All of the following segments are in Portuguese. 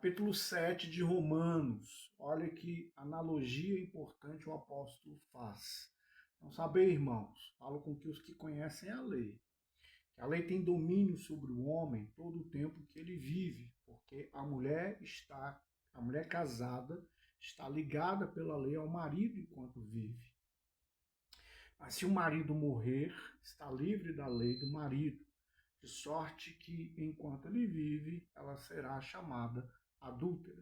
Capítulo 7 de Romanos. Olha que analogia importante o apóstolo faz. Então, saber, irmãos, falo com que os que conhecem a lei. Que a lei tem domínio sobre o homem todo o tempo que ele vive, porque a mulher casada está ligada pela lei ao marido enquanto vive. Mas se o marido morrer, está livre da lei do marido, de sorte que, enquanto ele vive, ela será chamada adúltera,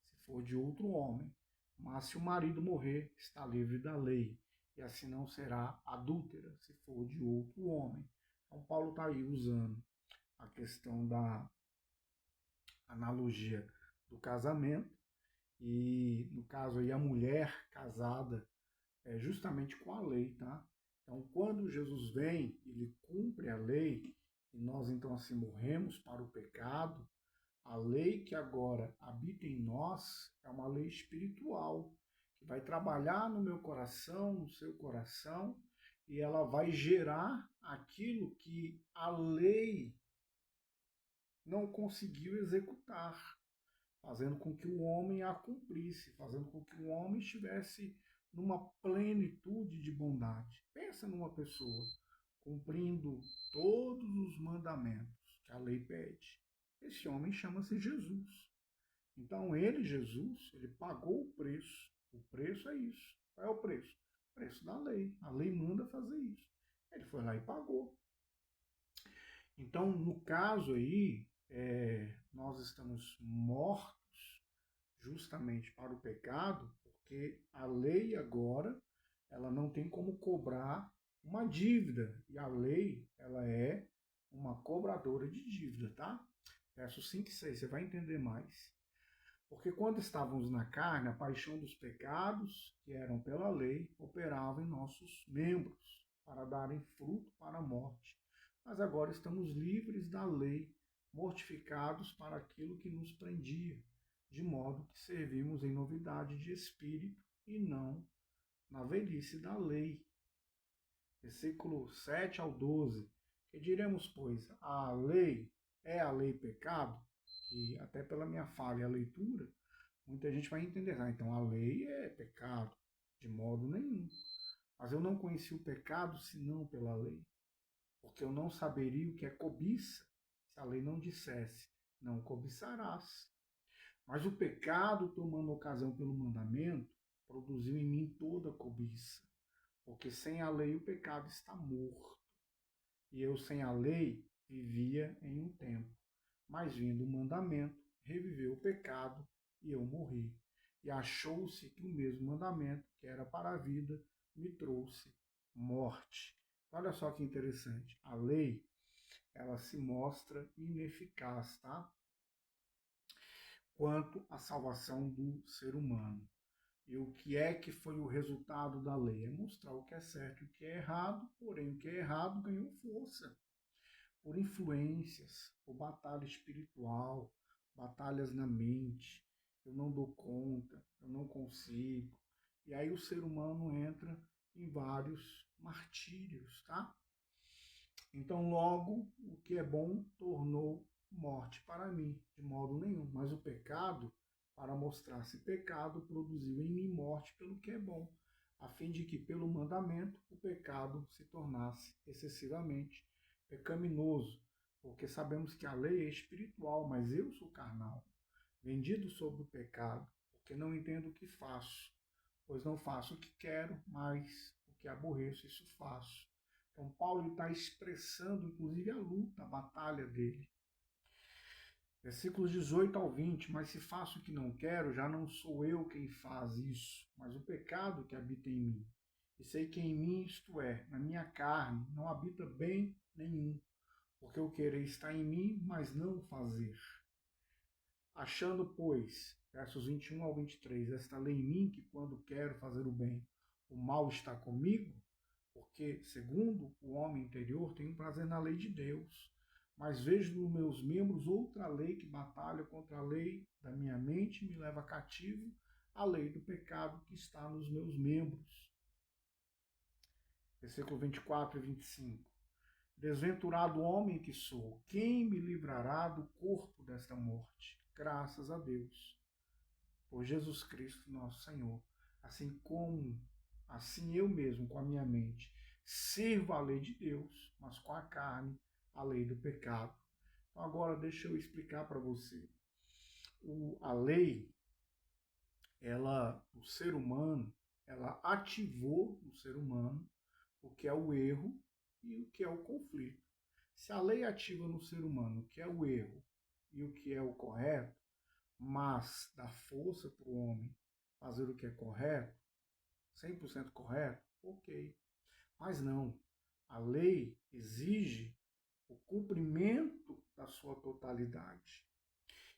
se for de outro homem. Mas se o marido morrer, está livre da lei, e assim não será adúltera, se for de outro homem. Então, Paulo está aí usando a questão da analogia do casamento, e no caso aí a mulher casada é justamente com a lei, tá? Então, quando Jesus vem, ele cumpre a lei, e nós então assim morremos para o pecado. A lei que agora habita em nós é uma lei espiritual, que vai trabalhar no meu coração, no seu coração, e ela vai gerar aquilo que a lei não conseguiu executar, fazendo com que o homem a cumprisse, fazendo com que o homem estivesse numa plenitude de bondade. Pensa numa pessoa cumprindo todos os mandamentos que a lei pede. Esse homem chama-se Jesus. Então ele, Jesus, ele pagou o preço. O preço é isso. Qual é o preço? O preço da lei. A lei manda fazer isso. Ele foi lá e pagou. Então, no caso aí, nós estamos mortos justamente para o pecado, porque a lei agora, ela não tem como cobrar uma dívida, e a lei, ela é uma cobradora de dívida, tá? Versos 5 e 6, você vai entender mais. Porque quando estávamos na carne, a paixão dos pecados, que eram pela lei, operava em nossos membros, para darem fruto para a morte. Mas agora estamos livres da lei, mortificados para aquilo que nos prendia, de modo que servimos em novidade de espírito e não na velhice da lei. Versículo 7 ao 12. Que diremos, pois, a lei é a lei pecado? Que até pela minha falha a leitura, muita gente vai entender, então a lei é pecado, de modo nenhum. Mas eu não conheci o pecado senão pela lei, porque eu não saberia o que é cobiça, se a lei não dissesse, não cobiçarás. Mas o pecado, tomando ocasião pelo mandamento, produziu em mim toda a cobiça, porque sem a lei o pecado está morto. E eu sem a lei vivia em um tempo. Mas vindo o mandamento, reviveu o pecado e eu morri. E achou-se que o mesmo mandamento, que era para a vida, me trouxe morte. Olha só que interessante. A lei, ela se mostra ineficaz, tá? Quanto à salvação do ser humano. E o que é que foi o resultado da lei? É mostrar o que é certo e o que é errado, porém o que é errado ganhou força por influências, por batalha espiritual, batalhas na mente. Eu não dou conta, eu não consigo. E aí o ser humano entra em vários martírios, tá? Então, logo, o que é bom tornou morte para mim, de modo nenhum. Mas o pecado, para mostrar-se pecado, produziu em mim morte pelo que é bom, a fim de que, pelo mandamento, o pecado se tornasse excessivamente pecaminoso. Porque sabemos que a lei é espiritual, mas eu sou carnal, vendido sobre o pecado, porque não entendo o que faço. Pois não faço o que quero, mas o que aborreço, isso faço. Então, Paulo está expressando, inclusive, a luta, a batalha dele. Versículos 18 ao 20. Mas se faço o que não quero, já não sou eu quem faz isso, mas o pecado que habita em mim. E sei que em mim, isto é, na minha carne, não habita bem nenhum, porque o querer está em mim, mas não o fazer. Achando, pois, versos 21 ao 23, esta lei em mim, que quando quero fazer o bem, o mal está comigo, porque, segundo o homem interior, tenho prazer na lei de Deus, mas vejo nos meus membros outra lei que batalha contra a lei da minha mente e me leva cativo à lei do pecado que está nos meus membros. Versículo 24 e 25. Desventurado homem que sou, quem me livrará do corpo desta morte? graças a Deus, por Jesus Cristo, nosso Senhor. Assim eu mesmo, com a minha mente, sirvo a lei de Deus, mas com a carne, a lei do pecado. Então agora deixa eu explicar para você. A lei, o ser humano, ela ativou no ser humano o que é o erro e o que é o conflito. Se a lei ativa no ser humano o que é o erro e o que é o correto, mas dá força para o homem fazer o que é correto, 100% correto, ok. Mas não. A lei exige o cumprimento da sua totalidade.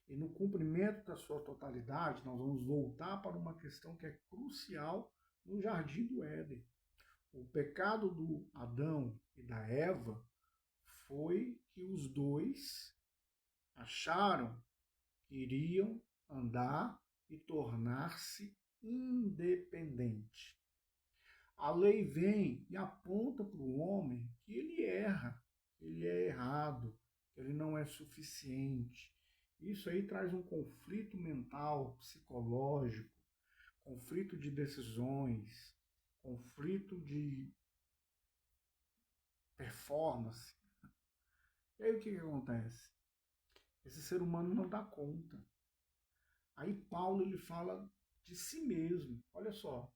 E no cumprimento da sua totalidade, nós vamos voltar para uma questão que é crucial no Jardim do Éden. O pecado do Adão e da Eva foi que os dois acharam que iriam andar e tornar-se independente. A lei vem e aponta para o homem que ele erra, que ele é errado, que ele não é suficiente. Isso aí traz um conflito mental, psicológico, conflito de decisões, conflito de performance. E aí o que acontece? Esse ser humano não dá conta. Aí Paulo ele fala de si mesmo. Olha só.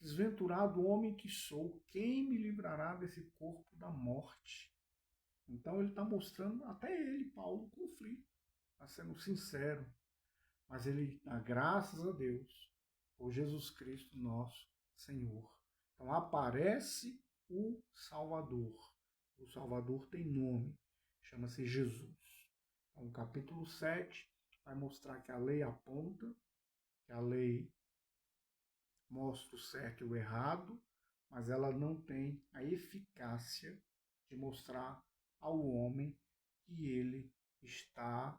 Desventurado homem que sou, quem me livrará desse corpo da morte? Então ele está mostrando, até ele, Paulo, o conflito. Está sendo sincero. Mas ele dá graças a Deus por Jesus Cristo, nosso Senhor. Então aparece o Salvador. O Salvador tem nome, chama-se Jesus. Então, o capítulo 7 vai mostrar que a lei aponta, que a lei mostra o certo e o errado, mas ela não tem a eficácia de mostrar ao homem que ele está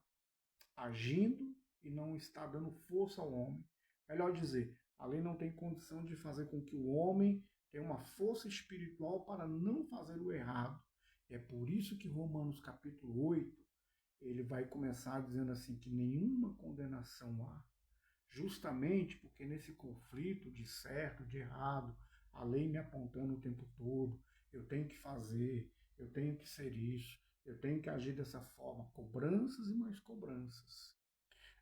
agindo e não está dando força ao homem. Melhor dizer, a lei não tem condição de fazer com que o homem tenha uma força espiritual para não fazer o errado. É por isso que Romanos capítulo 8, ele vai começar dizendo assim que nenhuma condenação há. Justamente porque nesse conflito de certo, de errado, a lei me apontando o tempo todo, eu tenho que fazer, eu tenho que ser isso, eu tenho que agir dessa forma, cobranças e mais cobranças.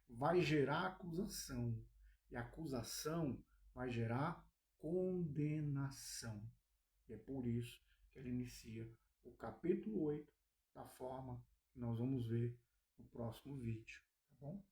Vai gerar acusação, e a acusação vai gerar condenação. E é por isso que ele inicia o capítulo 8 da forma que nós vamos ver no próximo vídeo, tá bom?